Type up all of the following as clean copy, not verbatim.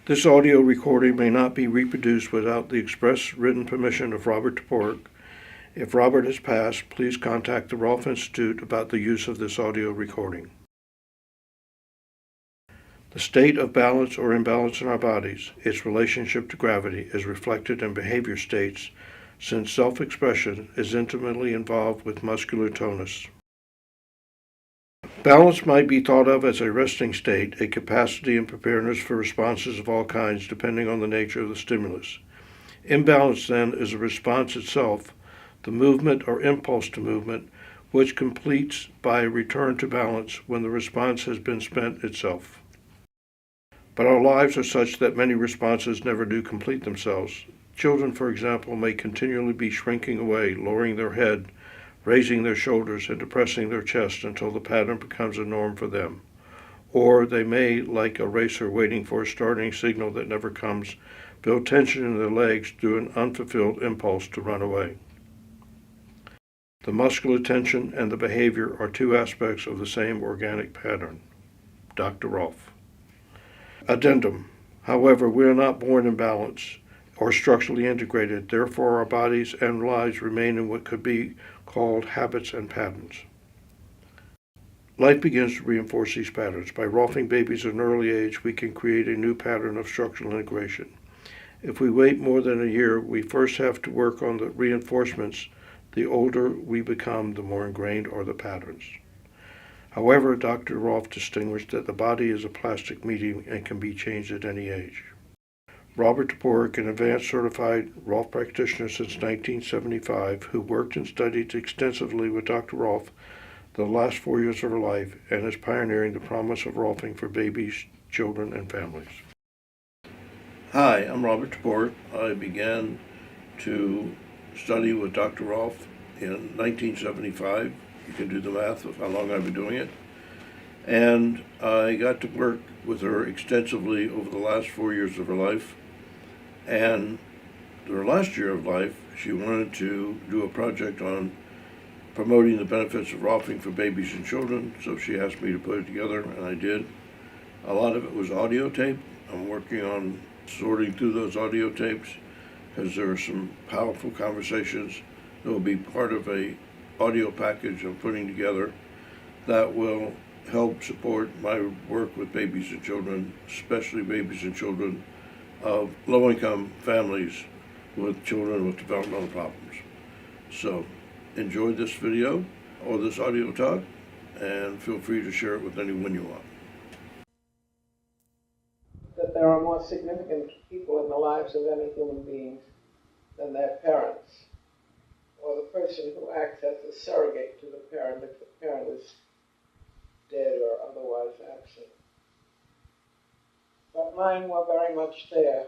This audio recording may not be reproduced without the express written permission of Robert Toporek. If Robert has passed, please contact the Rolf Institute about the use of this audio recording. The state of balance or imbalance in our bodies, its relationship to gravity, is reflected in behavior states, since self-expression is intimately involved with muscular tonus. Balance might be thought of as a resting state, a capacity and preparedness for responses of all kinds depending on the nature of the stimulus. Imbalance, then, is a response itself, the movement or impulse to movement, which completes by a return to balance when the response has been spent itself. But our lives are such that many responses never do complete themselves. Children, for example, may continually be shrinking away, lowering their head, raising their shoulders, and depressing their chest until the pattern becomes a norm for them. Or they may, like a racer waiting for a starting signal that never comes, build tension in their legs through an unfulfilled impulse to run away. The muscular tension and the behavior are two aspects of the same organic pattern. Dr. Rolf. Addendum. However, we are not born in balance or structurally integrated. Therefore, our bodies and lives remain in what could be called habits and patterns. Life begins to reinforce these patterns. By Rolfing babies at an early age, we can create a new pattern of structural integration. If we wait more than a year, we first have to work on the reinforcements. The older we become, the more ingrained are the patterns. However, Dr. Rolf distinguished that the body is a plastic medium and can be changed at any age. Robert Toporek, an advanced certified Rolf practitioner since 1975, who worked and studied extensively with Dr. Rolf the last 4 years of her life, and is pioneering the promise of Rolfing for babies, children, and families. Hi, I'm Robert Toporek. I began to study with Dr. Rolf in 1975. You can do the math of how long I've been doing it. And I got to work with her extensively over the last 4 years of her life. And her last year of life, she wanted to do a project on promoting the benefits of Rolfing for babies and children, so she asked me to put it together, and I did. A lot of it was audio tape. I'm working on sorting through those audio tapes because there are some powerful conversations that will be part of a audio package I'm putting together that will help support my work with babies and children, especially babies and children of low-income families with children with developmental problems. So enjoy this video or this audio talk, and feel free to share it with anyone you want. That there are more significant people in the lives of any human beings than their parents, or the person who acts as a surrogate to the parent if the parent is dead or otherwise absent. But mine were very much there.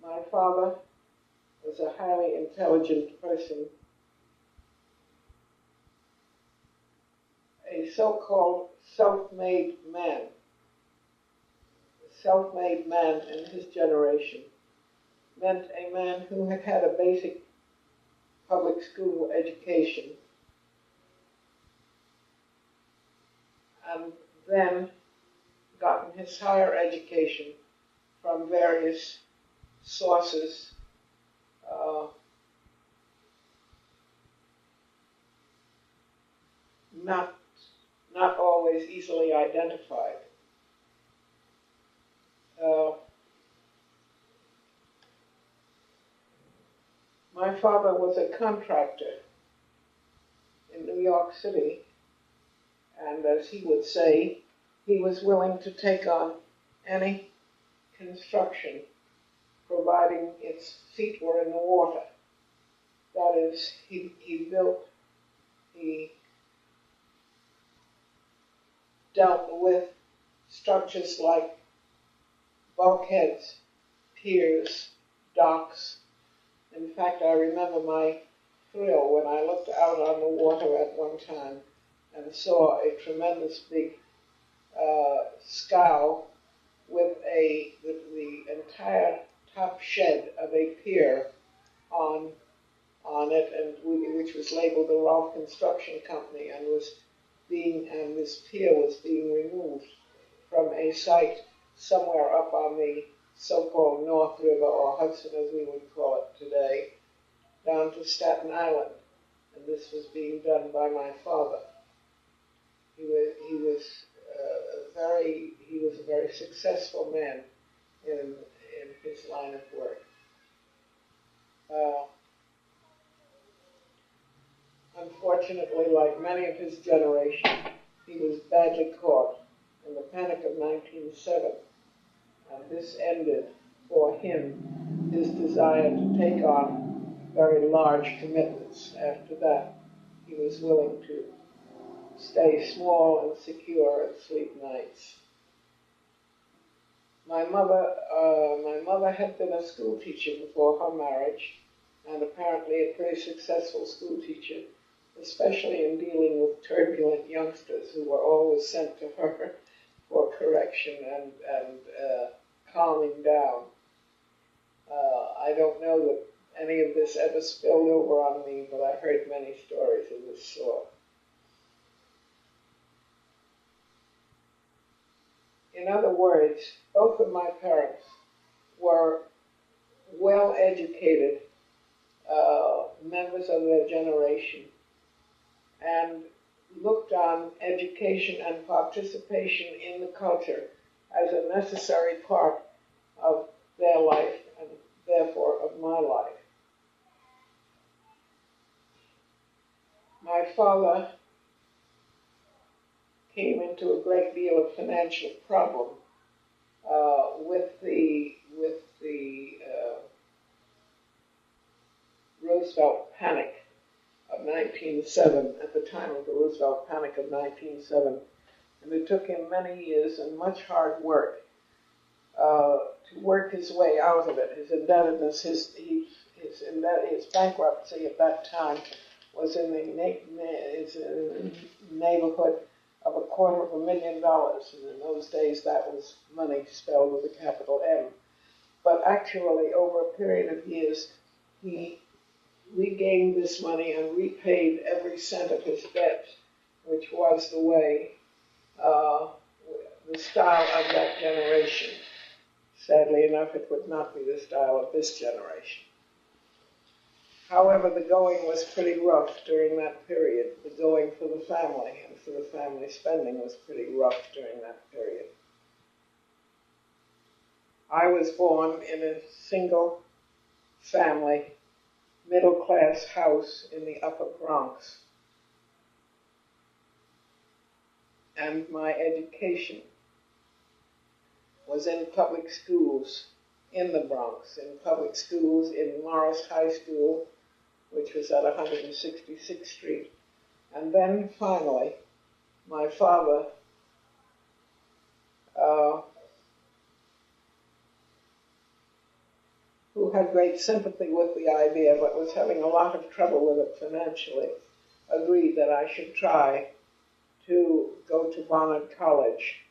My father was a highly intelligent person, a so-called self-made man. A self-made man in his generation meant a man who had had a basic public school education and then gotten his higher education from various sources, not always easily identified. My father was a contractor in New York City, and as he would say, he was willing to take on any construction, providing its feet were in the water. That is, he dealt with structures like bulkheads, piers, docks. In fact, I remember my thrill when I looked out on the water at one time and saw a tremendous big scow with the entire top shed of a pier on it, and which was labeled the Rolf Construction Company, and this pier was being removed. from a site somewhere up on the so-called North River, or Hudson as we would call it today, down to Staten Island. And this was being done by my father. He was a very successful man in his line of work. Unfortunately, like many of his generation, he was badly caught in the Panic of 1907, and this ended for him his desire to take on very large commitments. After that, he was willing to stay small and secure and sleep nights. My mother had been a school teacher before her marriage, and apparently a pretty successful school teacher, especially in dealing with turbulent youngsters who were always sent to her for correction and calming down. I don't know that any of this ever spilled over on me, but I heard many stories of this sort. In other words, both of my parents were well-educated members of their generation and looked on education and participation in the culture as a necessary part of their life and therefore of my life. My father came into a great deal of financial problem with the Roosevelt panic of 1907, at the time of the Roosevelt panic of 1907. And it took him many years and much hard work to work his way out of it. His indebtedness, his bankruptcy at that time was in the neighborhood of $250,000. And in those days, that was money spelled with a capital M. But actually, over a period of years, he regained this money and repaid every cent of his debt, which was the way, the style of that generation. Sadly enough, it would not be the style of this generation. However, the going was pretty rough during that period. The going for the family and for the family spending was pretty rough during that period. I was born in a single family, middle-class house in the Upper Bronx. And my education was in public schools in the Bronx, in public schools in Morris High School, which was at 166th Street. And then finally, my father who had great sympathy with the idea but was having a lot of trouble with it financially, agreed that I should try to go to Barnard College,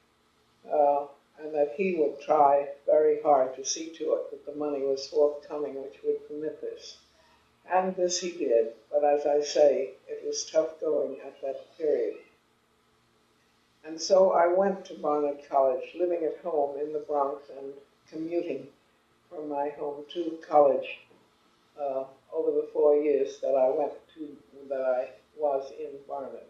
and that he would try very hard to see to it that the money was forthcoming which would permit this. And this he did, but as I say, it was tough going at that period. And so I went to Barnard College, living at home in the Bronx and commuting from my home to college over the 4 years that I was in Barnard.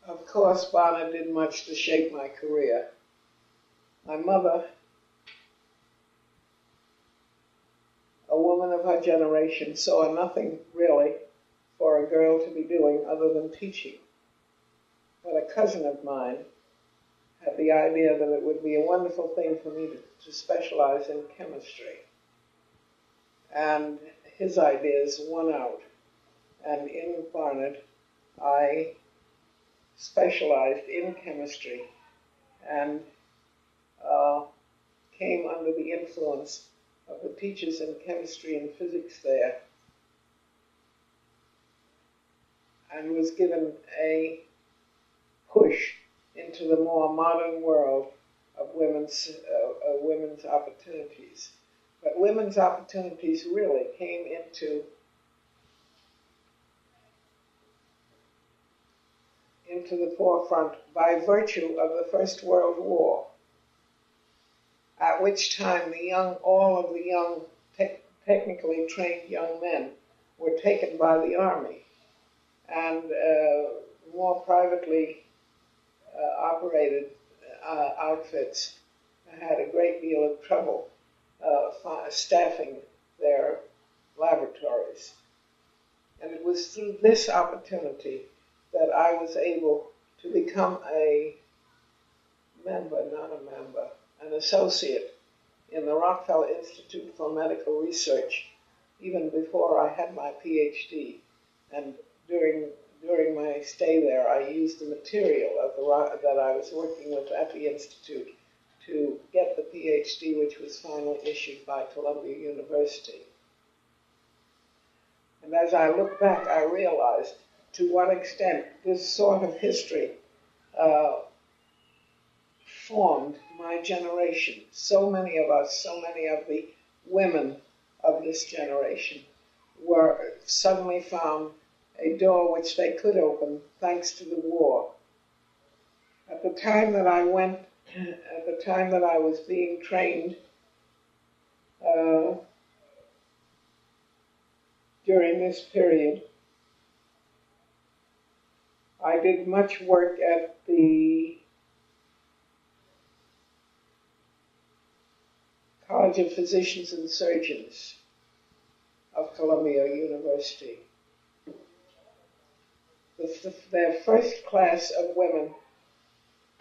Of course, Barnard did much to shape my career. My mother, a woman of her generation, saw nothing really for a girl to be doing other than teaching. But a cousin of mine had the idea that it would be a wonderful thing for me to specialize in chemistry. And his ideas won out. And in Barnard, I specialized in chemistry and came under the influence of the teachers in chemistry and physics there, and was given a push into the more modern world of women's opportunities. But women's opportunities really came into the forefront by virtue of the First World War, at which time all of the young, technically trained young men were taken by the army, and more privately operated outfits had a great deal of trouble staffing their laboratories. And it was through this opportunity that I was able to become an associate in the Rockefeller Institute for Medical Research, even before I had my PhD. And during my stay there, I used the material that I was working with at the Institute to get the PhD, which was finally issued by Columbia University. And as I look back, I realized to what extent this sort of history formed my generation. So many of us, so many of the women of this generation suddenly found a door which they could open thanks to the war. At the time that I was being trained during this period, I did much work at the College of Physicians and Surgeons of Columbia University. Their first class of women,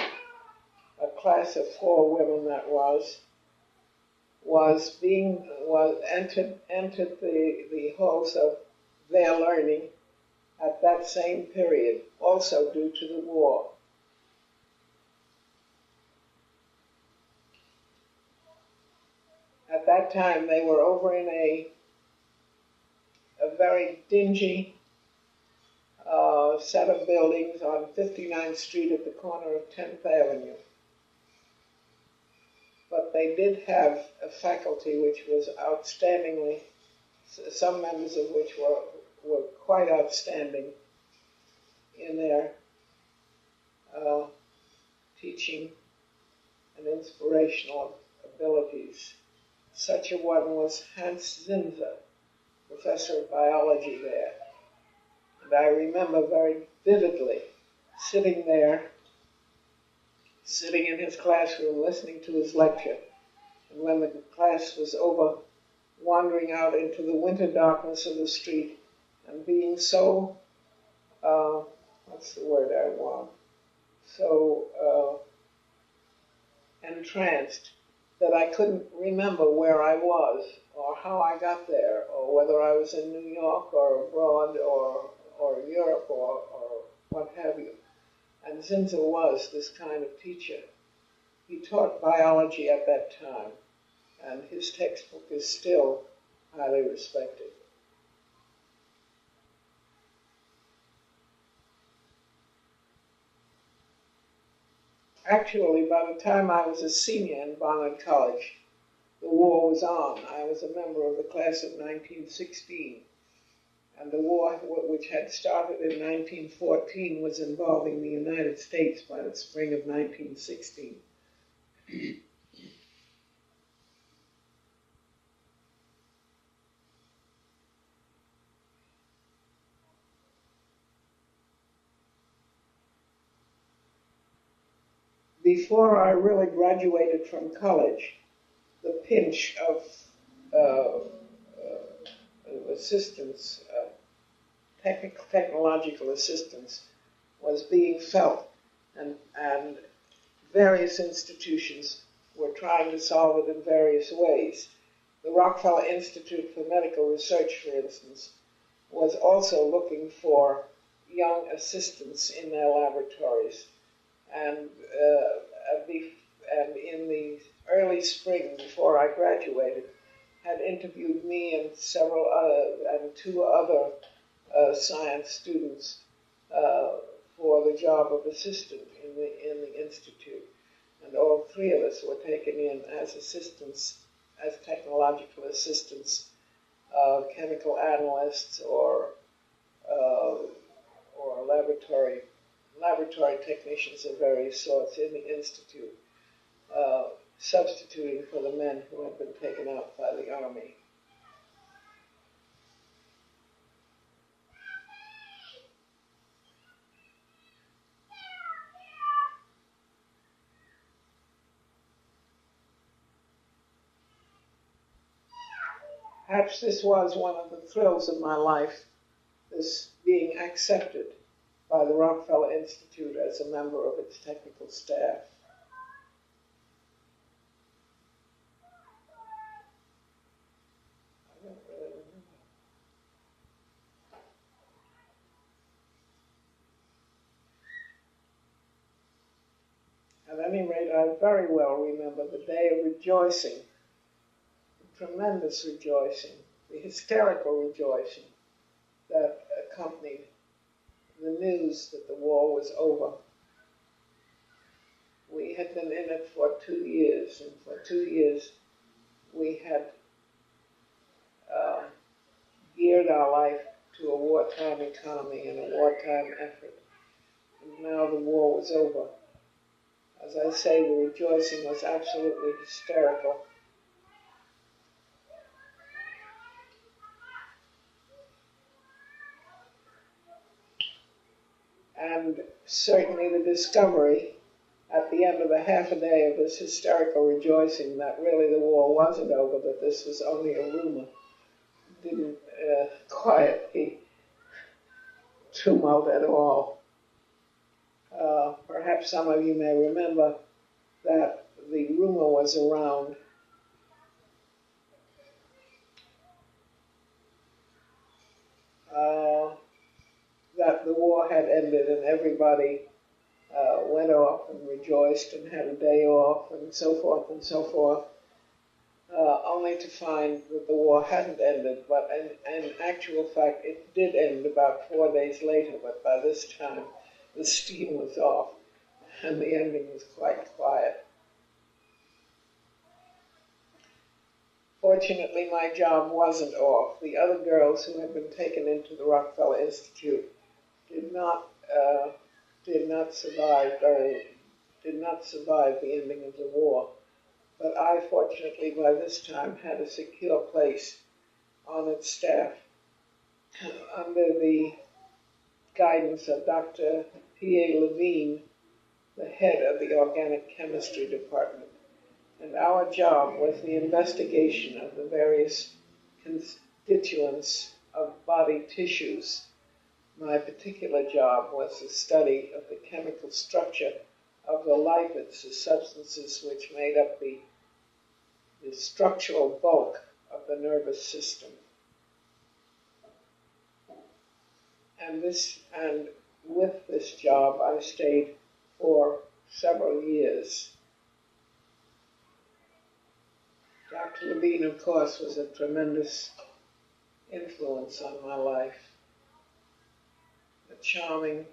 a class of 4 women that entered the halls of their learning at that same period, also due to the war. At that time, they were over in a very dingy set of buildings on 59th Street at the corner of 10th Avenue. But they did have a faculty which was outstandingly, some members of which were quite outstanding in their teaching and inspirational abilities. Such a one was Hans Zinser, professor of biology there. And I remember very vividly sitting in his classroom, listening to his lecture. And when the class was over, wandering out into the winter darkness of the street and being so, what's the word I want? So entranced that I couldn't remember where I was or how I got there, or whether I was in New York or abroad or Europe or what have you. And Zinser was this kind of teacher. He taught biology at that time, and his textbook is still highly respected. Actually, by the time I was a senior in Barnard College, the war was on. I was a member of the class of 1916. And the war, which had started in 1914, was involving the United States by the spring of 1916. Before I really graduated from college, the pinch of assistance, technological assistance, was being felt, and various institutions were trying to solve it in various ways. The Rockefeller Institute for Medical Research, for instance, was also looking for young assistants in their laboratories. And in the early spring, before I graduated, had interviewed me and two other science students for the job of assistant in the institute. And all 3 of us were taken in as assistants as technological assistants, chemical analysts, uh, or laboratory technicians of various sorts in the institute, substituting for the men who had been taken out by the army. Perhaps this was one of the thrills of my life, this being accepted by the Rockefeller Institute as a member of its technical staff. I don't really remember. At any rate, I very well remember the day of rejoicing, the tremendous rejoicing, the hysterical rejoicing that accompanied the news that the war was over. We had been in it for 2 years, and for 2 years we had geared our life to a wartime economy and a wartime effort. And now the war was over. As I say, the rejoicing was absolutely hysterical. And certainly the discovery at the end of a half a day of this hysterical rejoicing that really the war wasn't over, that this was only a rumor, didn't quiet the tumult at all. Perhaps some of you may remember that the rumor was around that the war had ended, and everybody went off and rejoiced and had a day off and so forth and so forth, only to find that the war hadn't ended. But in actual fact, it did end about 4 days later, but by this time the steam was off and the ending was quite quiet. Fortunately, my job wasn't off. The other girls who had been taken into the Rockefeller Institute did not survive the ending of the war. But I, fortunately, by this time had a secure place on its staff under the guidance of Dr. P.A. Levine, the head of the organic chemistry department. And our job was the investigation of the various constituents of body tissues. My particular job was the study of the chemical structure of the lipids, the substances which made up the structural bulk of the nervous system. And with this job, I stayed for several years. Dr. Levine, of course, was a tremendous influence on my life. A charming,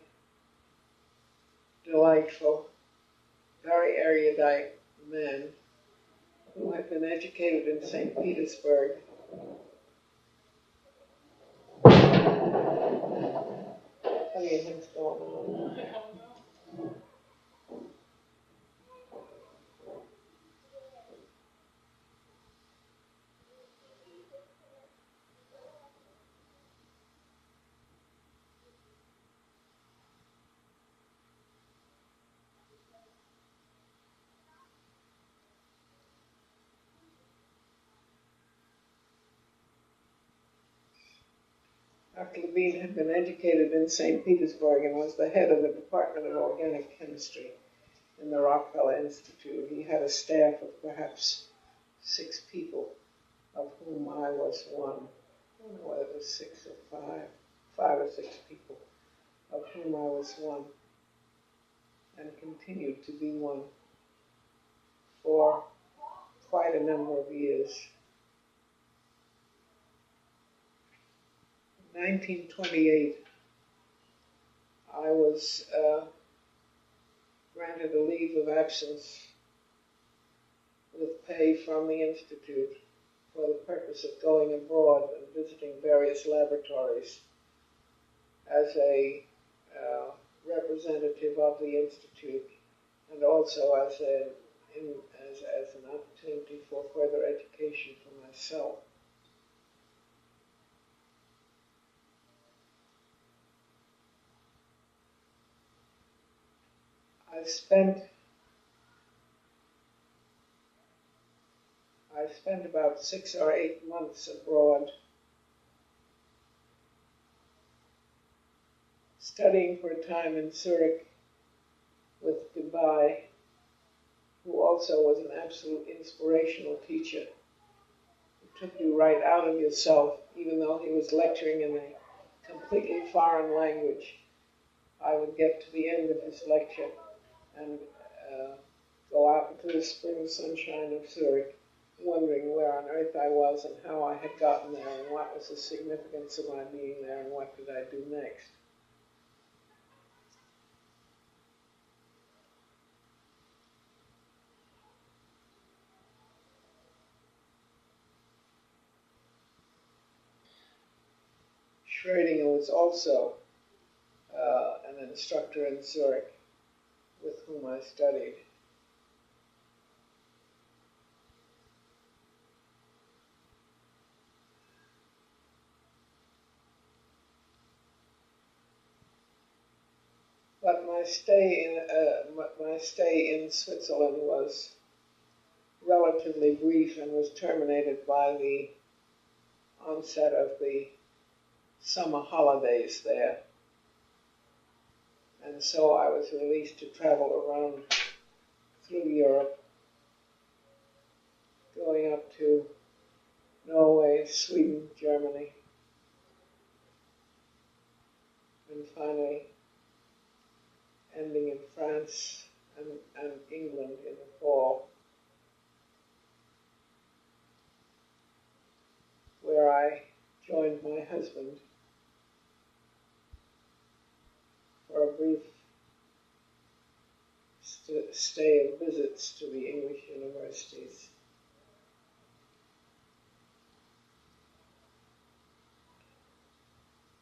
delightful, very erudite man who had been educated in St. Petersburg. What do you think's going on? Dr. Levine had been educated in St. Petersburg and was the head of the Department of Organic Chemistry in the Rockefeller Institute. He had a staff of perhaps 6 people, of whom I was one. I don't know whether it was 6 or 5 or 6 people, of whom I was one, and continued to be one for quite a number of years. In 1928, I was granted a leave of absence with pay from the Institute for the purpose of going abroad and visiting various laboratories as a representative of the Institute, and also as an opportunity for further education for myself. I spent about 6 or 8 months abroad, studying for a time in Zurich with Dubai, who also was an absolute inspirational teacher. He took you right out of yourself, even though he was lecturing in a completely foreign language. I would get to the end of his lecture and go out into the spring sunshine of Zurich, wondering where on earth I was and how I had gotten there and what was the significance of my being there and what did I do next. Schrödinger was also an instructor in Zurich with whom I studied. But my stay in Switzerland was relatively brief and was terminated by the onset of the summer holidays there. And so I was released to travel around through Europe, going up to Norway, Sweden, Germany, and finally ending in France and England in the fall, where I joined my husband for a brief stay of visits to the English universities.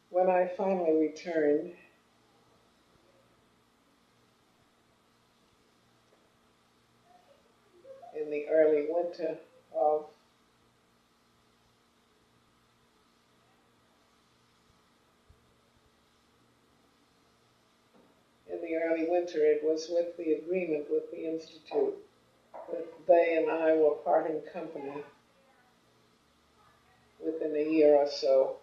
When I finally returned, in the early winter of it was with the agreement with the Institute that they and I were parting company within a year or so.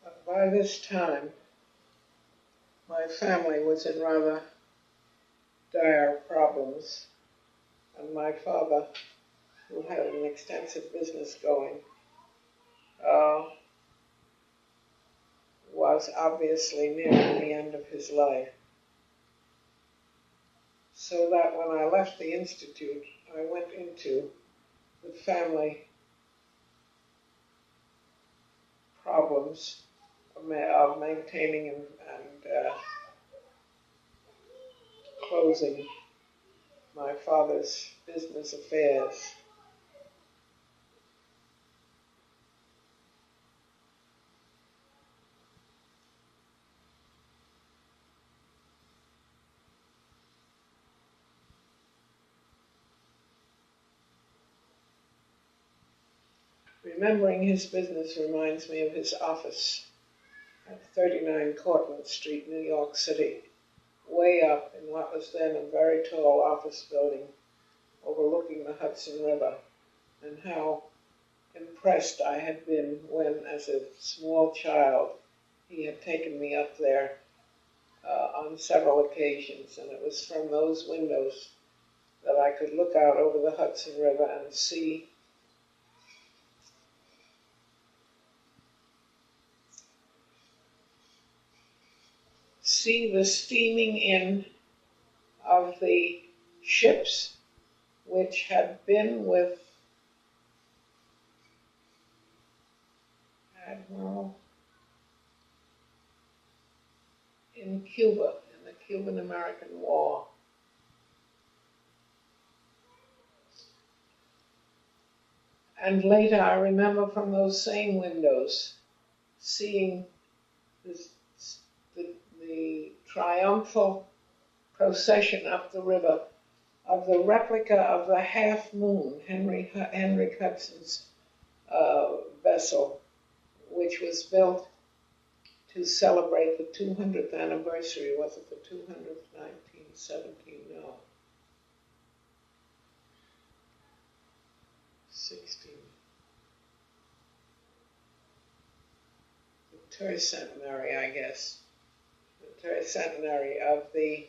But by this time, my family was in rather dire problems, and my father, who had an extensive business going, was obviously nearing the end of his life. So that when I left the Institute, I went into the family problems of maintaining and closing my father's business affairs. Remembering his business reminds me of his office at 39 Cortlandt Street, New York City, way up in what was then a very tall office building overlooking the Hudson River, and how impressed I had been when, as a small child, he had taken me up there on several occasions, and it was from those windows that I could look out over the Hudson River and see the steaming in of the ships which had been with Admiral in Cuba, in the Cuban-American War. And later, I remember from those same windows seeing this, the triumphal procession up the river of the replica of the Half Moon, Henry Hudson's vessel, which was built to celebrate the 200th anniversary. Was it the 200th, 1917? No. 16. The tercentenary, I guess. The tercentenary of the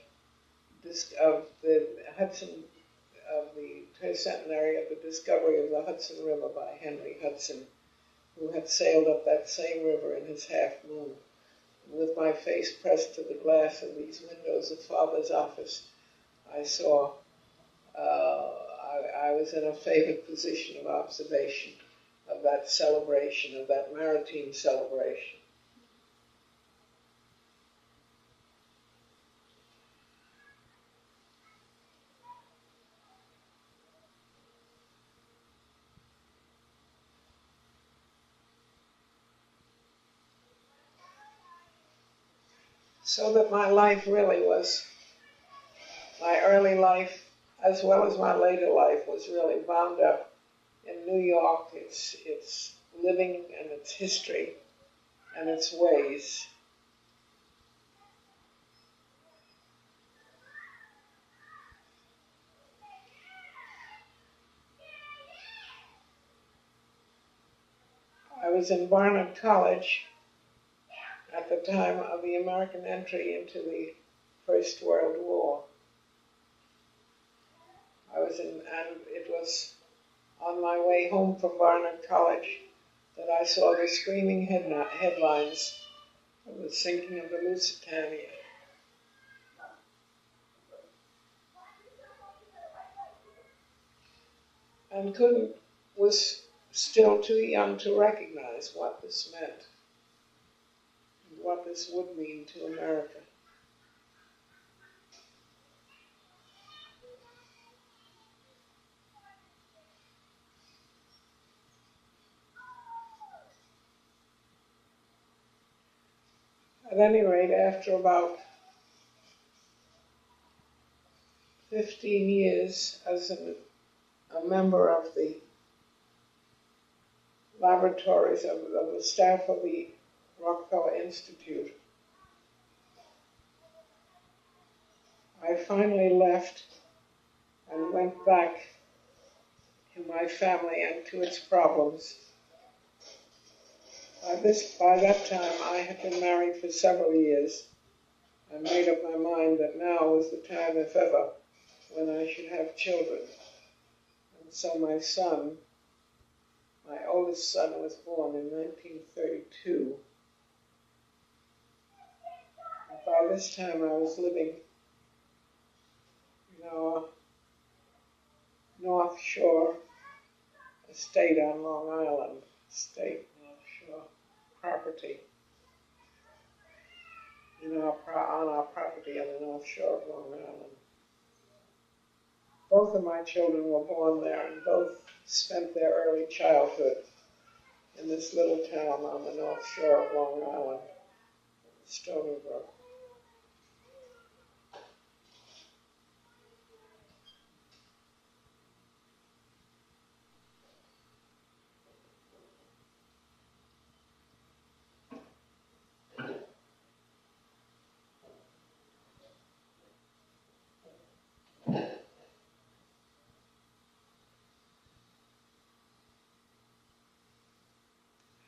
Hudson, of the tercentenary of the discovery of the Hudson River by Henry Hudson, who had sailed up that same river in his Half Moon. With my face pressed to the glass of these windows of Father's office, I saw, I was in a favored position of observation of that celebration, of that maritime celebration. So that my life really was, my early life, as well as my later life, was really bound up in New York, its living and its history and its ways. I was in Barnard College at the time of the American entry into the First World War. And it was on my way home from Barnard College that I saw the screaming headlines of the sinking of the Lusitania. And was still too young to recognize what this meant, and what this would mean to America. At any rate, after about 15 years as a member of the laboratories of the staff of the Rockefeller Institute, I finally left and went back to my family and to its problems. By that time, I had been married for several years. I made up my mind that now was the time, if ever, when I should have children. And so my oldest son was born in 1932. And by this time I was living in our North Shore estate on Long Island, North Shore property, on our property on the North Shore of Long Island. Both of my children were born there, and both spent their early childhood in this little town on the North Shore of Long Island, Stony Brook.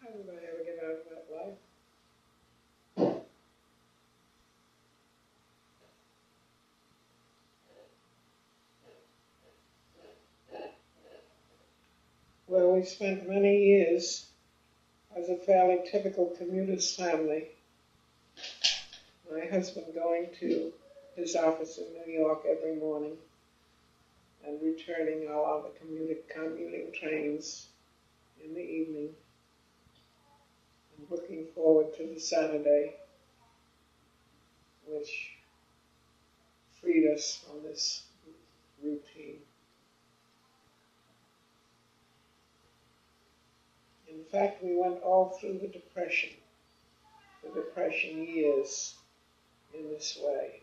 How did I ever get out of that life? Well, we spent many years as a fairly typical commuter's family. My husband going to his office in New York every morning and returning all of the commuting trains in the evening, and looking forward to the Saturday which freed us from this routine. In fact, we went all through the Depression years in this way.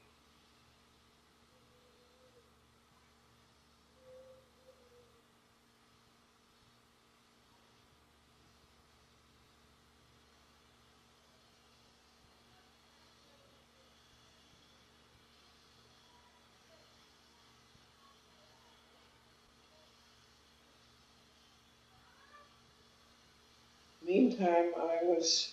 Meantime, I was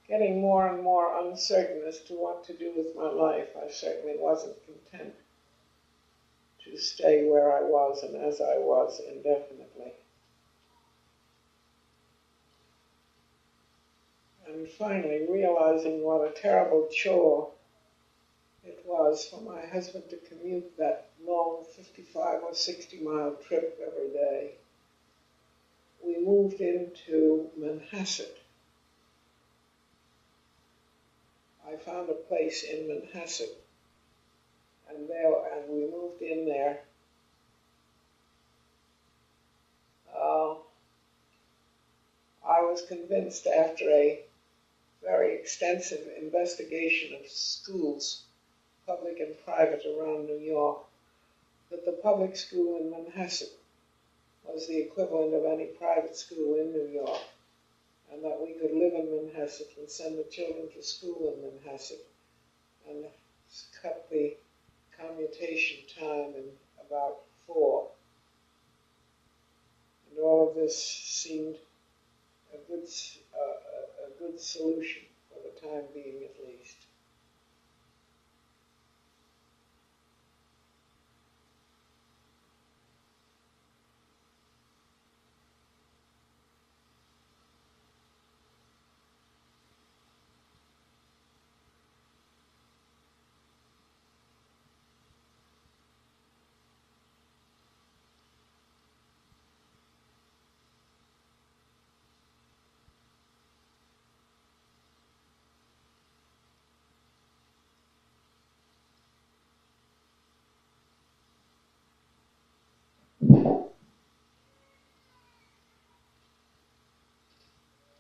getting more and more uncertain as to what to do with my life. I certainly wasn't content to stay where I was and as I was indefinitely. And finally realizing what a terrible chore it was for my husband to commute that long 55 or 60-mile trip every day, we moved into Manhasset. I found a place in Manhasset, and we moved in there. I was convinced after a very extensive investigation of schools, public and private, around New York, that the public school in Manhasset was the equivalent of any private school in New York, and that we could live in Manhasset and send the children to school in Manhasset and cut the commutation time in about 4. And all of this seemed a good solution for the time being, at least.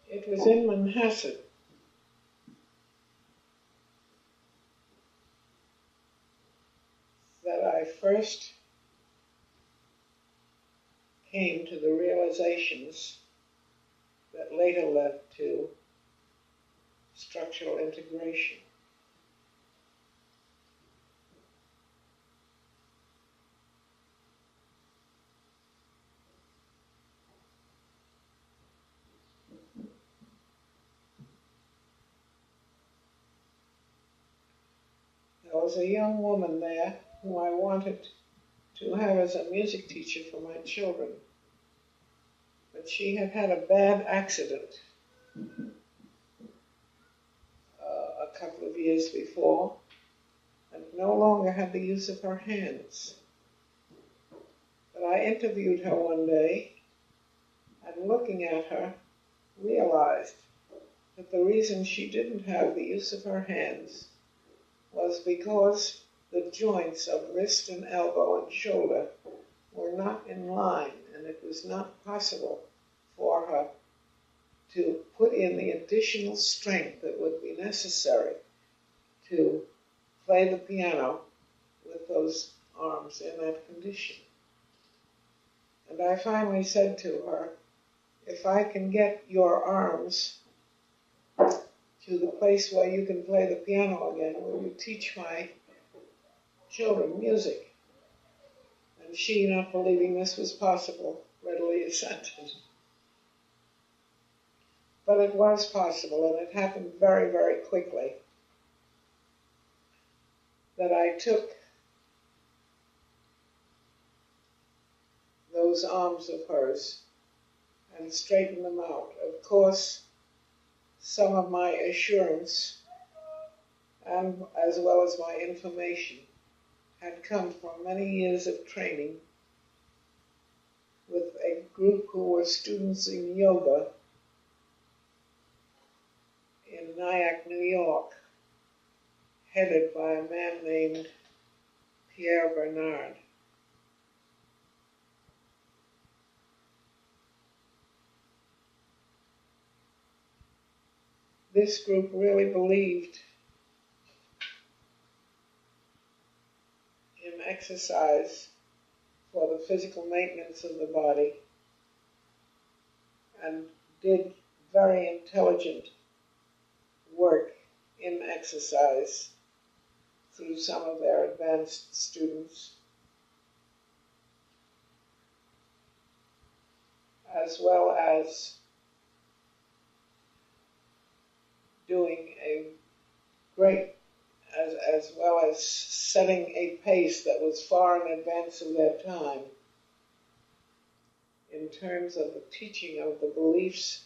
It was in Manhasset that I first came to the realizations that later led to structural integration. There was a young woman there whom I wanted to have as a music teacher for my children, but she had had a bad accident a couple of years before and no longer had the use of her hands. But I interviewed her one day, and looking at her, realized that the reason she didn't have the use of her hands was because the joints of wrist and elbow and shoulder were not in line, and it was not possible for her to put in the additional strength that would be necessary to play the piano with those arms in that condition. And I finally said to her, if I can get your arms to the place where you can play the piano again, will you teach my children music? And she, not believing this was possible, readily assented. But it was possible, and it happened very, very quickly, that I took those arms of hers and straightened them out. Of course, some of my assurance, and as well as my information, had come from many years of training with a group who were students in yoga, in Nyack, New York, headed by a man named Pierre Bernard. This group really believed in exercise for the physical maintenance of the body and did very intelligent work in exercise through some of their advanced students, as well as doing a great, as well as setting a pace that was far in advance of their time in terms of the teaching of the beliefs,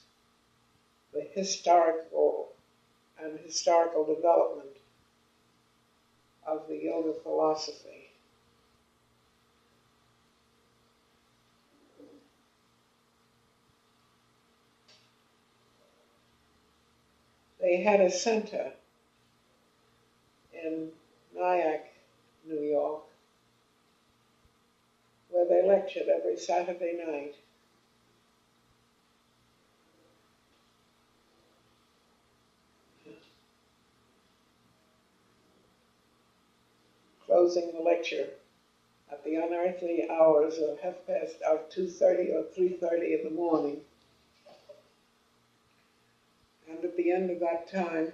the historical development of the yoga philosophy. They had a center in Nyack, New York, where they lectured every Saturday night. Closing the lecture at the unearthly hours of 2:30 or 3:30 in the morning. And at the end of that time,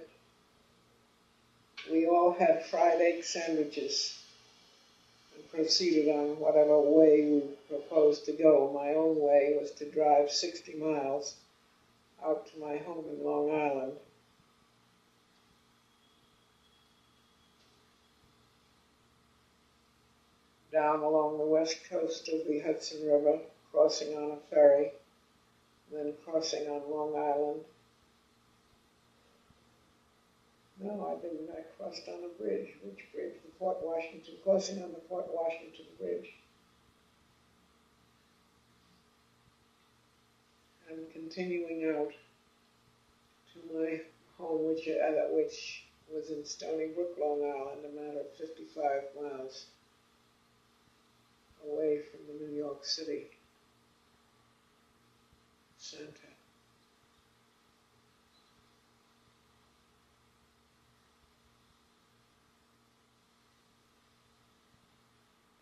we all had fried egg sandwiches and proceeded on whatever way we proposed to go. My own way was to drive 60 miles out to my home in Long Island. Down along the west coast of the Hudson River, crossing on a ferry, then crossing on Long Island. No, I didn't. I crossed on a bridge. Which bridge? The Fort Washington, crossing on the Fort Washington Bridge. And continuing out to my home, which was in Stony Brook, Long Island, a matter of 55 miles away from the New York City center.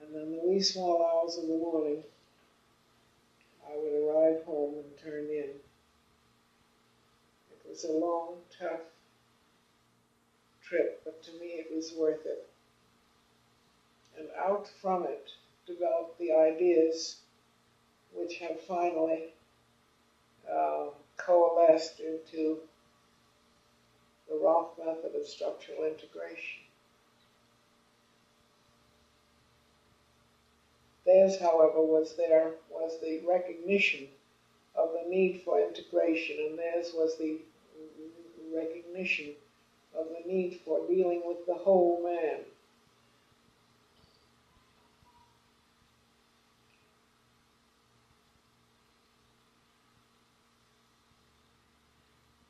And in the wee small hours of the morning, I would arrive home and turn in. It was a long, tough trip, but to me it was worth it. And out from it developed the ideas which have finally coalesced into the Rolf method of structural integration. Theirs, however, was the recognition of the need for integration, and theirs was the recognition of the need for dealing with the whole man.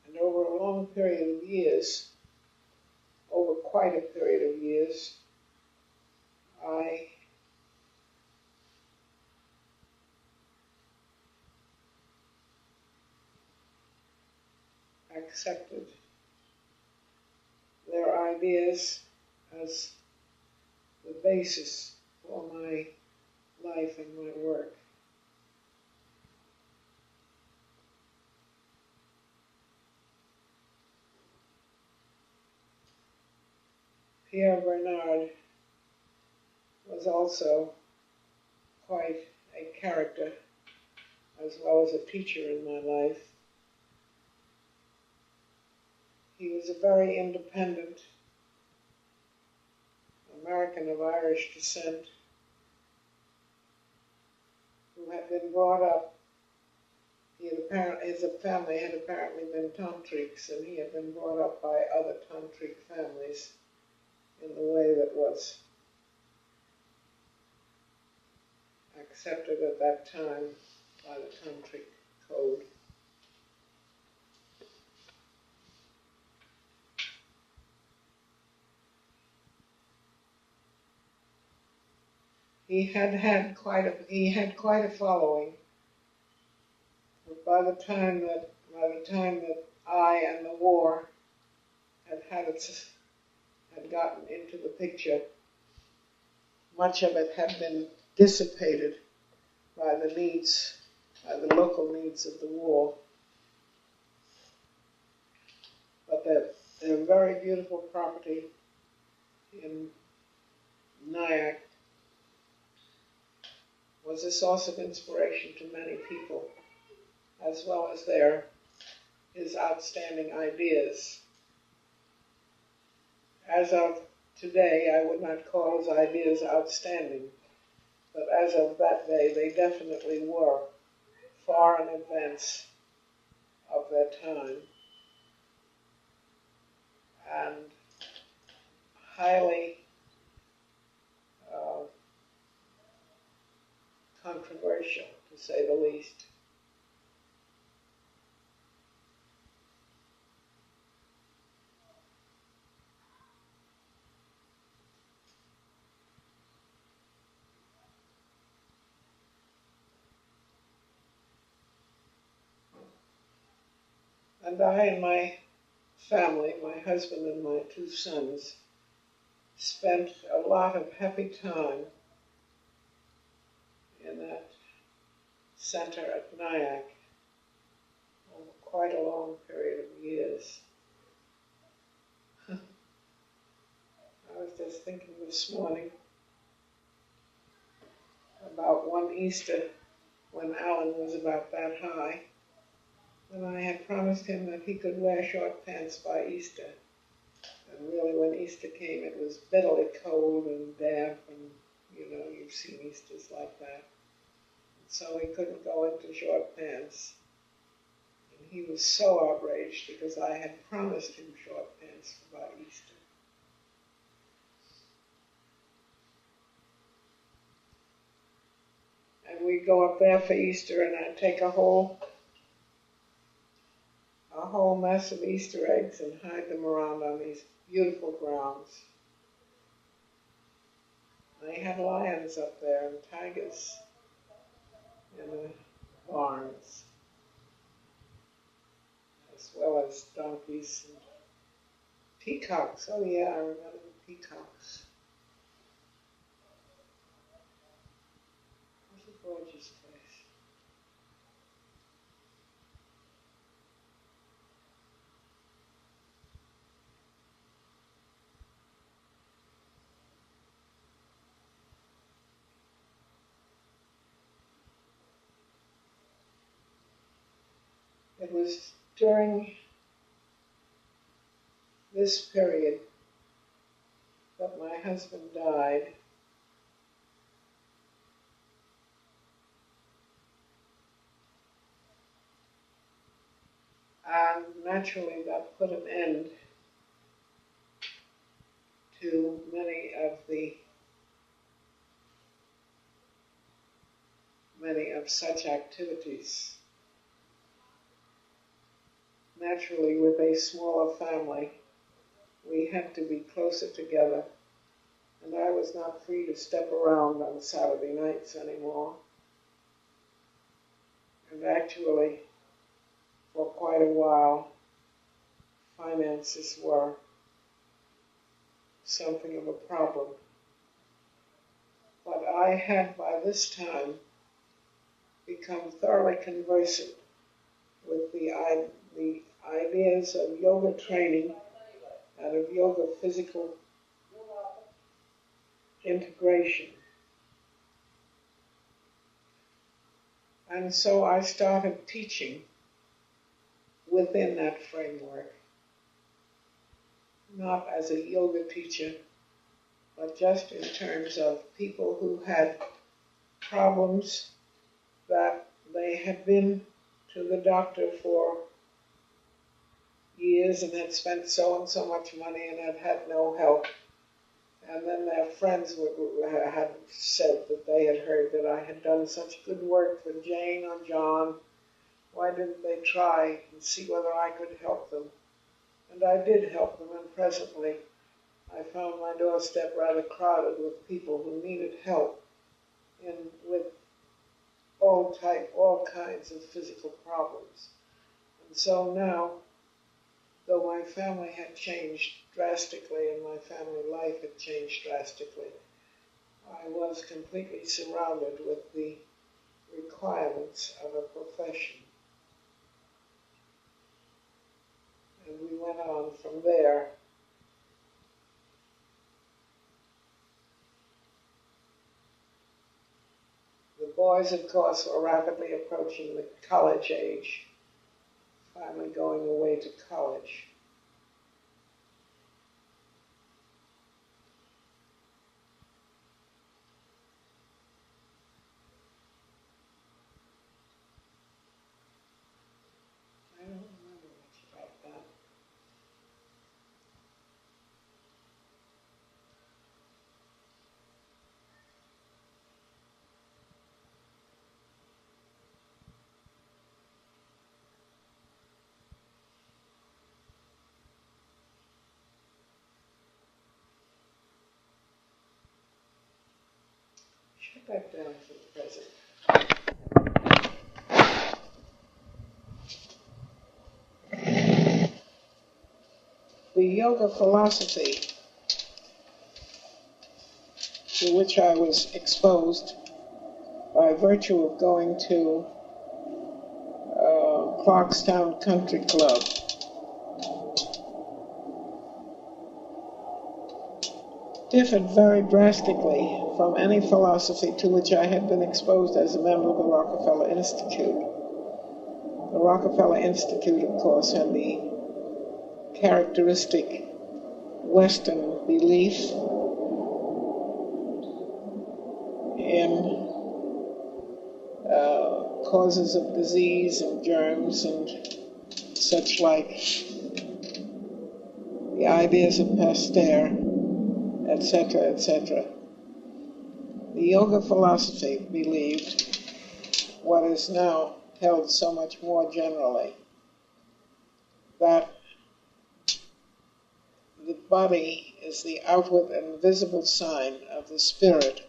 And over a long period of years, over quite a period of years, I accepted their ideas as the basis for my life and my work. Pierre Bernard was also quite a character as well as a teacher in my life. He was a very independent American of Irish descent who had been brought up. His family had apparently been tantrics, and he had been brought up by other tantric families in the way that was accepted at that time by the tantric code. he had quite a following. But by the time that I and the war had gotten into the picture, much of it had been dissipated by the local needs of the war. But their very beautiful property in Nyack was a source of inspiration to many people, as well as his outstanding ideas. As of today, I would not call his ideas outstanding, but as of that day, they definitely were far in advance of their time and highly uh, controversial, to say the least. And I and my family, my husband and my two sons, spent a lot of happy time in that center at Nyack over quite a long period of years. I was just thinking this morning about one Easter when Alan was about that high, and I had promised him that he could wear short pants by Easter. And really, when Easter came, it was bitterly cold and damp, and you've seen Easters like that. And so he couldn't go into short pants. And he was so outraged because I had promised him short pants by Easter. And we'd go up there for Easter, and I'd take a whole mess of Easter eggs and hide them around on these beautiful grounds. They had lions up there and tigers in the barns, as well as donkeys and peacocks. Oh yeah, I remember the peacocks. It was a gorgeous place. It was during this period that my husband died. And naturally that put an end to many of such activities. Naturally, with a smaller family, we had to be closer together, and I was not free to step around on Saturday nights anymore. And actually, for quite a while, finances were something of a problem. But I had by this time become thoroughly conversant with the ideas of yoga training and of yoga physical integration. And so I started teaching within that framework, not as a yoga teacher, but just in terms of people who had problems that they had been to the doctor for years and had spent so and so much money and had had no help. And then their friends had said that they had heard that I had done such good work for Jane or John. Why didn't they try and see whether I could help them? And I did help them, and presently I found my doorstep rather crowded with people who needed help with all kinds of physical problems. And so now, though my family had changed drastically and my family life had changed drastically, I was completely surrounded with the requirements of a profession. And we went on from there. The boys, of course, were rapidly approaching the college age, finally going away to college. I don't remember much about that. Shut that down for the present. The yoga philosophy to which I was exposed by virtue of going to Clarkstown Country Club differed very drastically from any philosophy to which I had been exposed as a member of the Rockefeller Institute. The Rockefeller Institute, of course, had the characteristic Western belief in causes of disease and germs and such like, the ideas of Pasteur, etc., etc. The yoga philosophy believed what is now held so much more generally, that the body is the outward and visible sign of the spirit,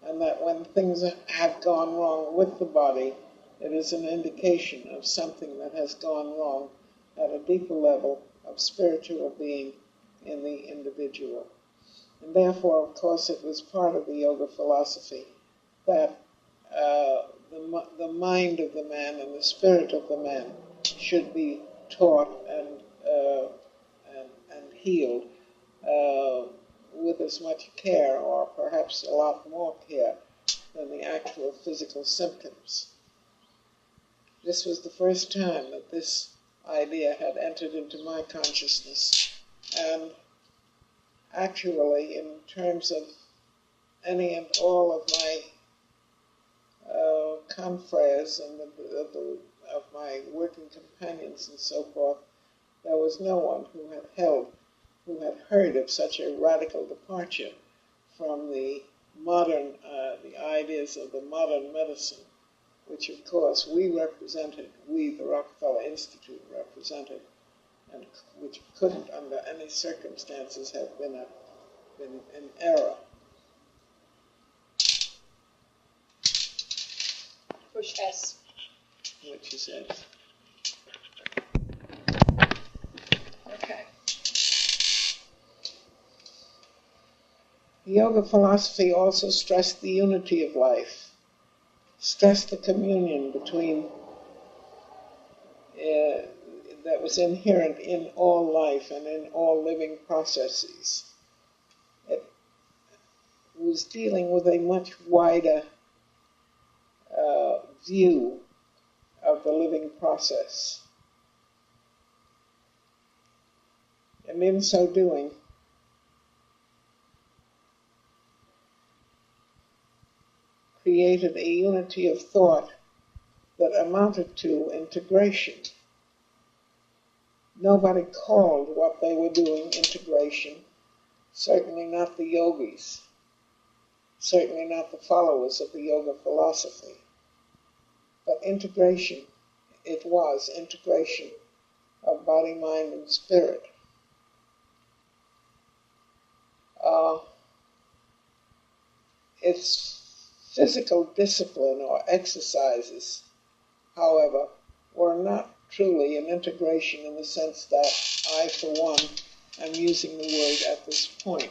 and that when things have gone wrong with the body, it is an indication of something that has gone wrong at a deeper level of spiritual being in the individual. And therefore, of course, it was part of the yoga philosophy that the mind of the man and the spirit of the man should be taught and healed with as much care, or perhaps a lot more care, than the actual physical symptoms. This was the first time that this idea had entered into my consciousness, and actually, in terms of any and all of my confreres and of my working companions and so forth, there was no one who had heard of such a radical departure from the ideas of the modern medicine, which of course we, the Rockefeller Institute represented, and which couldn't under any circumstances have been in error. Push S. Which is S. Okay. The yoga philosophy also stressed the unity of life, stressed the communion between that was inherent in all life and in all living processes. It was dealing with a much wider view of the living process. And in so doing, created a unity of thought that amounted to integration. Nobody called what they were doing integration, certainly not the yogis, certainly not the followers of the yoga philosophy. But integration, it was integration of body, mind, and spirit. Its Physical discipline or exercises, however, were not truly an integration in the sense that I, for one, am using the word at this point.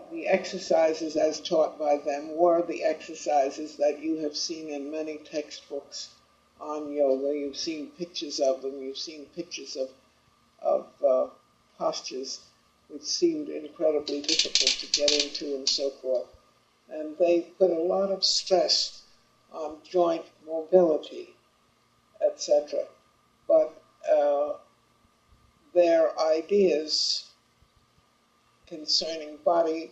The exercises as taught by them were the exercises that you have seen in many textbooks on yoga. You've seen pictures of them. You've seen pictures of postures which seemed incredibly difficult to get into and so forth. And they put a lot of stress on joint mobility, etc. But their ideas concerning body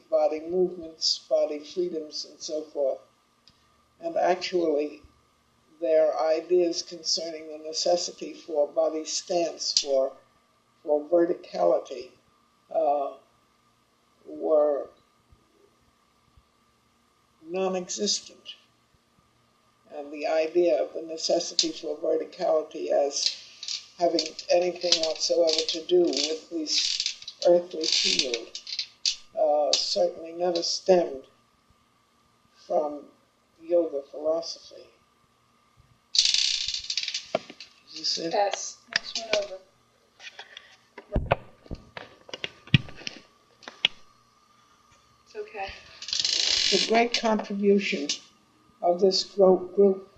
movements, body freedoms, and so forth, and actually their ideas concerning the necessity for body stance, for verticality, were non-existent. And the idea of the necessity for verticality as having anything whatsoever to do with this earthly field certainly never stemmed from yoga philosophy. Is this it? Pass. Next one over. It's okay. The great contribution of this group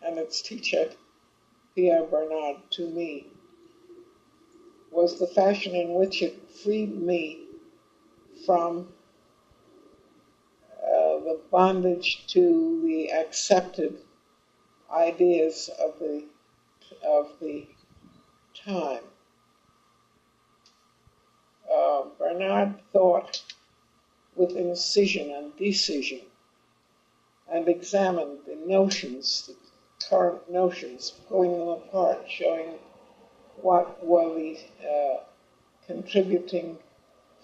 and its teacher, Pierre Bernard, to me, was the fashion in which it freed me from the bondage to the accepted ideas of the time. Bernard thought with incision and decision and examined the notions, the current notions, pulling them apart, showing what were the contributing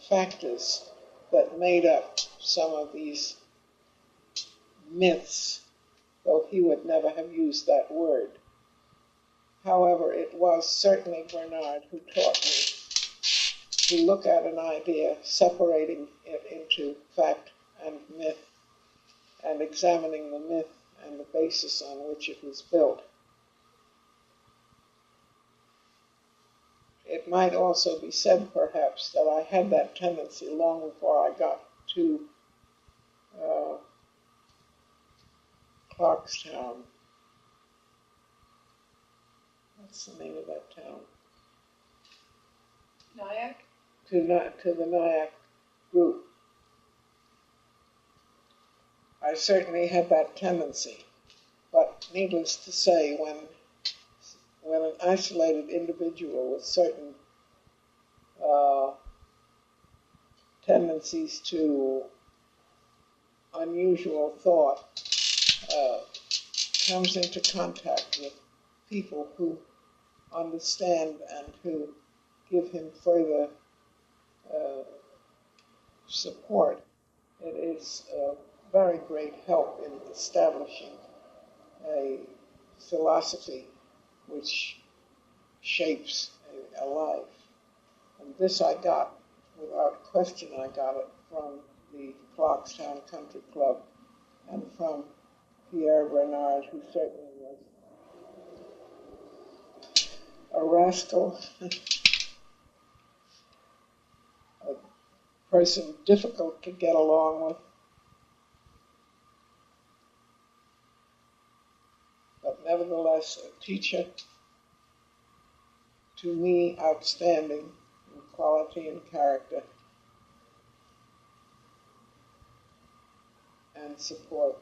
factors that made up some of these myths, though he would never have used that word. However, it was certainly Bernard who taught me to look at an idea, separating it into fact and myth, and examining the myth and the basis on which it was built. It might also be said, perhaps, that I had that tendency long before I got to Clarkstown. What's the name of that town? Nyack? To the Nyack group. I certainly had that tendency, but needless to say, when an isolated individual with certain tendencies to unusual thought comes into contact with people who understand and who give him further support, it is a very great help in establishing a philosophy which shapes a life. And this I got, without question, I got it from the Clarkstown Country Club and from Pierre Bernard, who certainly was a rascal, a person difficult to get along with, but nevertheless a teacher, to me, outstanding in quality and character and support.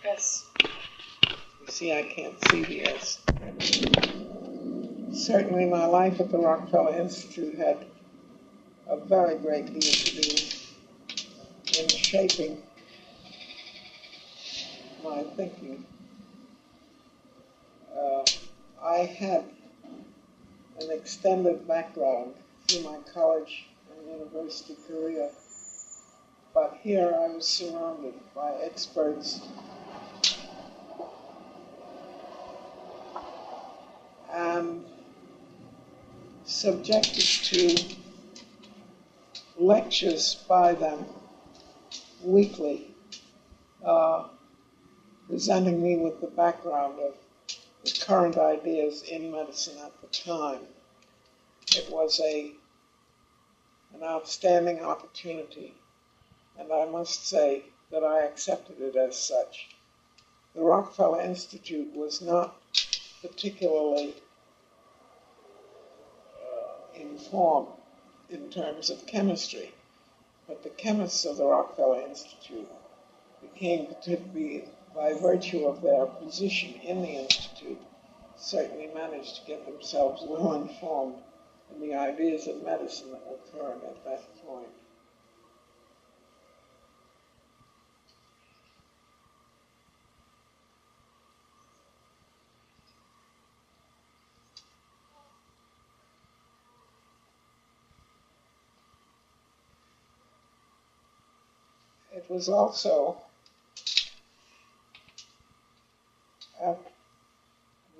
S. You see, I can't see the S. Certainly my life at the Rockefeller Institute had a very great deal to do in shaping my thinking. I had an extended background through my college and university career, but here I was surrounded by experts subjected to lectures by them weekly, presenting me with the background of the current ideas in medicine at the time. It was an outstanding opportunity, and I must say that I accepted it as such. The Rockefeller Institute was not particularly informed in terms of chemistry, but the chemists of the Rockefeller Institute became, particularly by virtue of their position in the Institute, certainly managed to get themselves well informed in the ideas of medicine that were current at that point. It was also at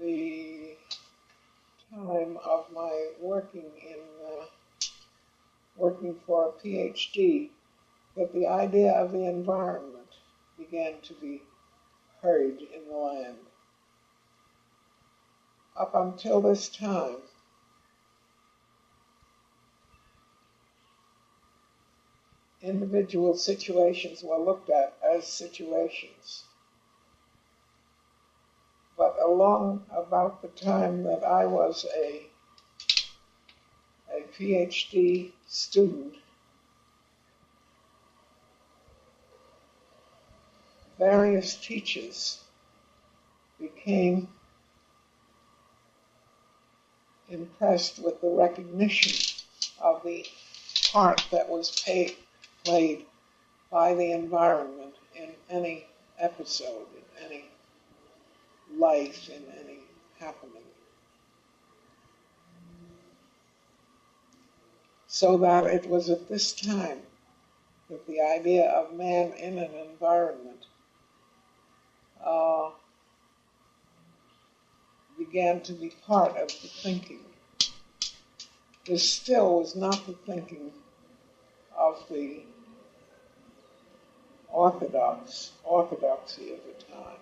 the time of my working for a PhD that the idea of the environment began to be heard in the land. Up until this time, individual situations were looked at as situations. But along about the time that I was a PhD student, various teachers became impressed with the recognition of the part that was played by the environment in any episode, in any life, in any happening. So that it was at this time that the idea of man in an environment began to be part of the thinking. This still was not the thinking of the orthodoxy of the time.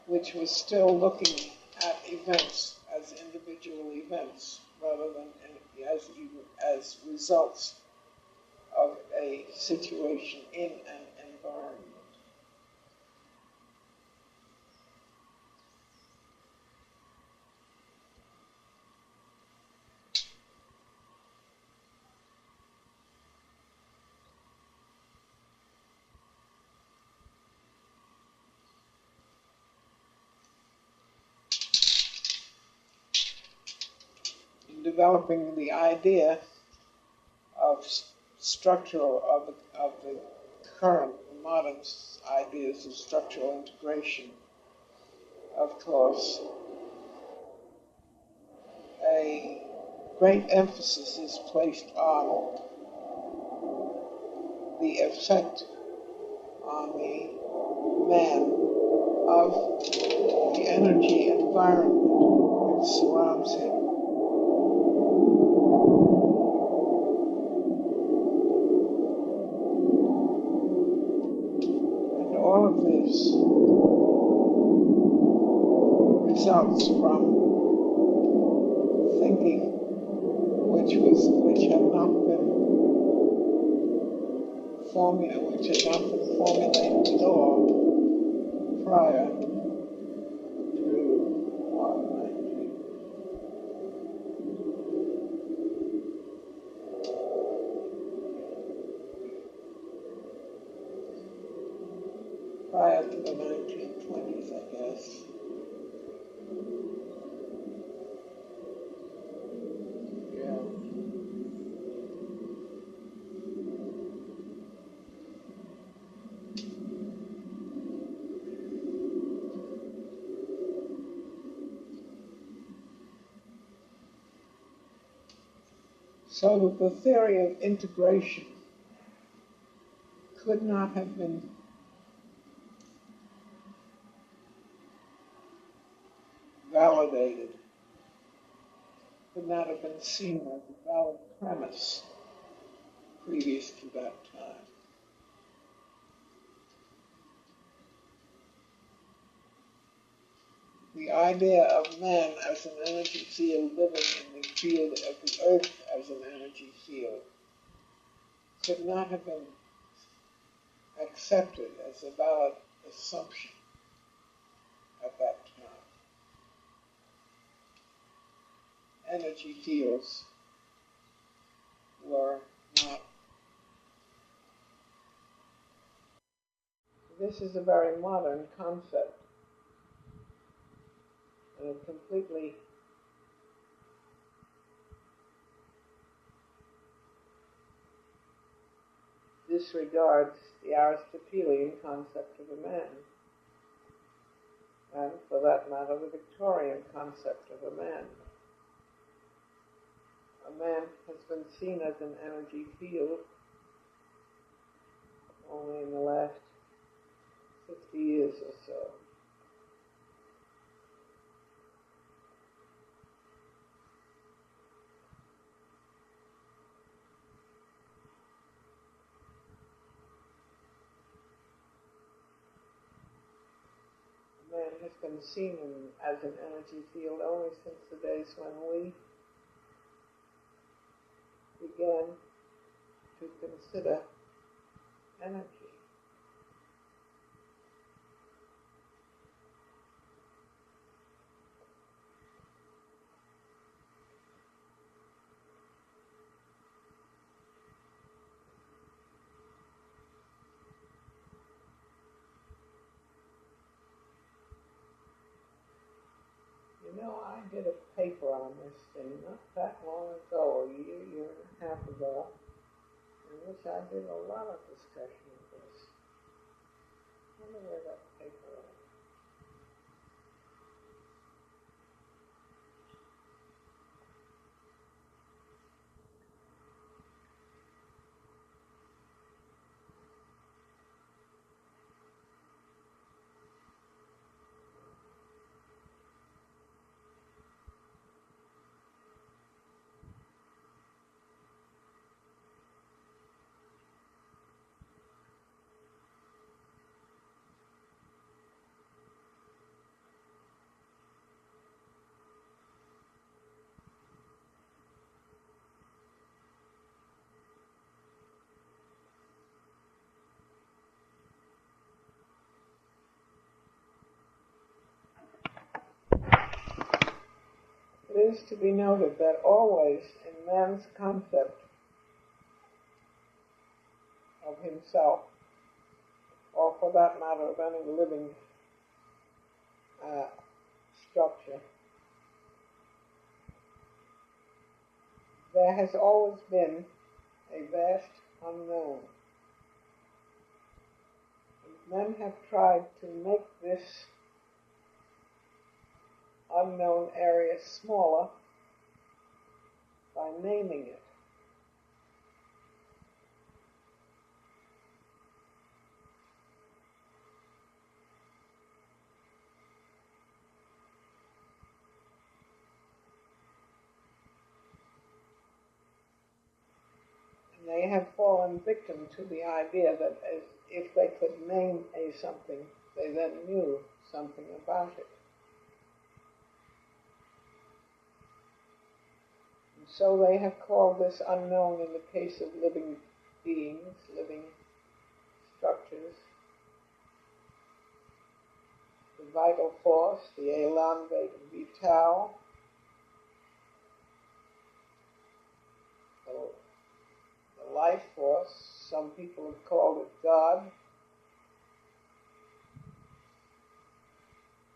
Which was still looking at events as individual events rather than as results of a situation in an environment. In developing the idea of the current modern ideas of structural integration, of course, a great emphasis is placed on the effect on the man of the energy environment which surrounds him. And all of this results from thinking which had not been formulated at all prior to prior to the 1920s, I guess. Yeah. So that the theory of integration could not have been validated, could not have been seen as a valid premise previous to that time. The idea of man as an energy field living in the field of the earth as an energy field could not have been accepted as a valid assumption at that time. Energy fields were not. This is a very modern concept, and it completely disregards the Aristotelian concept of a man, and for that matter, the Victorian concept of a man. A man has been seen as an energy field only in the last 50 years or so. Man has been seen as an energy field only since the days when we began to consider energy. You know, I did a paper on this thing not that long ago, a year and a half ago, in which I did a lot of discussion of this. I wonder where that paper is. It is to be noted that always in man's concept of himself, or for that matter of any living structure, there has always been a vast unknown. And men have tried to make this unknown area smaller by naming it. And they have fallen victim to the idea that if they could name a something, they then knew something about it. So they have called this unknown in the case of living beings, living structures, the vital force, the élan vital, the life force. Some people have called it God.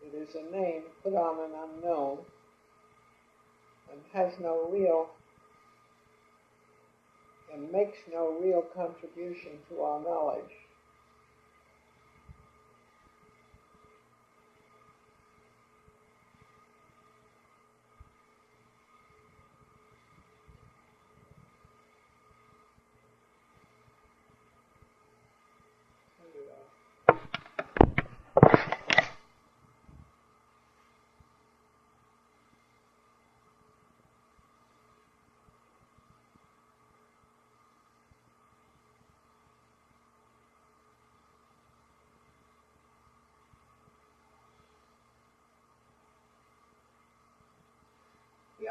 It is a name put on an unknown and has no real and makes no real contribution to our knowledge.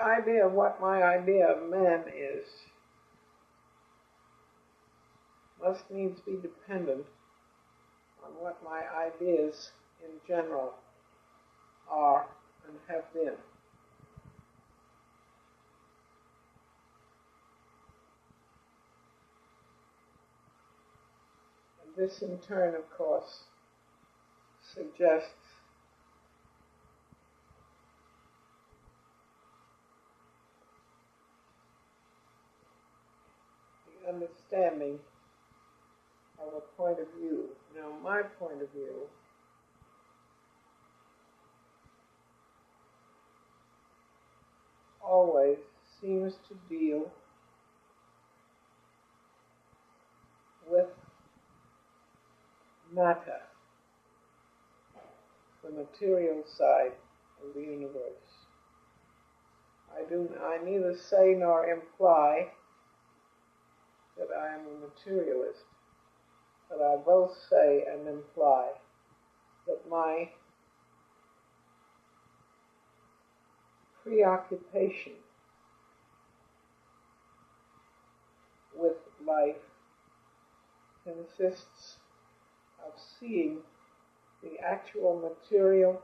idea of what my idea of man is must needs be dependent on what my ideas in general are and have been. And this in turn, of course, suggests the understanding of a point of view. Now, my point of view always seems to deal with matter, the material side of the universe. I neither say nor imply that I am a materialist, but I both say and imply that my preoccupation with life consists of seeing the actual material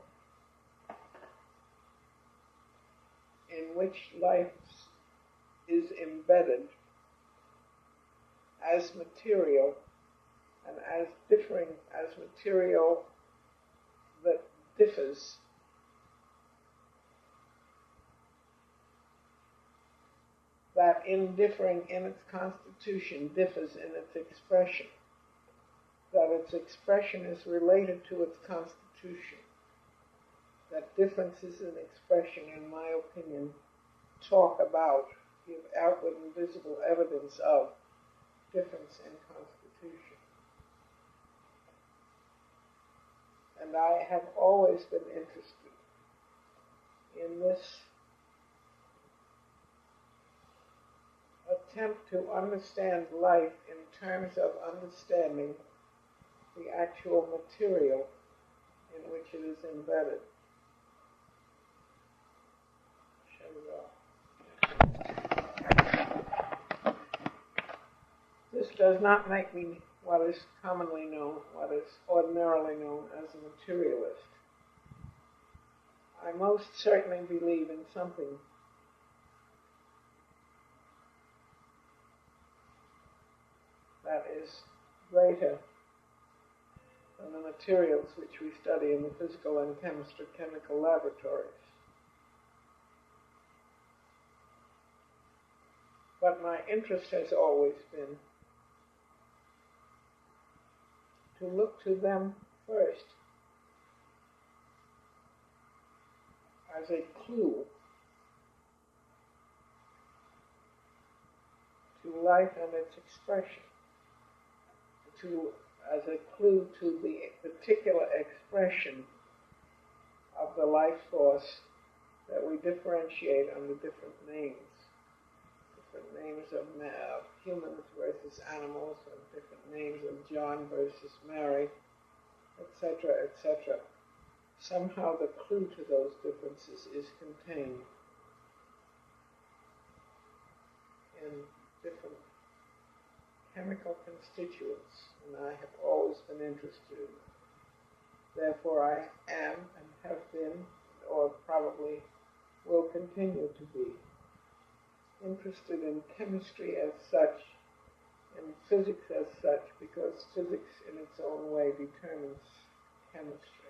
in which life is embedded as material, and as differing as material that differs that in differing in its constitution differs in its expression, that its expression is related to its constitution, that differences in expression, in my opinion, talk about, give outward and visible evidence of difference in constitution. And I have always been interested in this attempt to understand life in terms of understanding the actual material in which it is embedded. Shall we go? This does not make me what is commonly known, what is ordinarily known as a materialist. I most certainly believe in something that is greater than the materials which we study in the physical and chemical laboratories. But my interest has always been to look to them first as a clue to life and its expression, as a clue to the particular expression of the life force that we differentiate under different names of humans versus animals, and different names of John versus Mary, etc., etc. Somehow the clue to those differences is contained in different chemical constituents, and I have always been interested in them. Therefore, I am and have been, or probably will continue to be, interested in chemistry as such, in physics as such, because physics in its own way determines chemistry.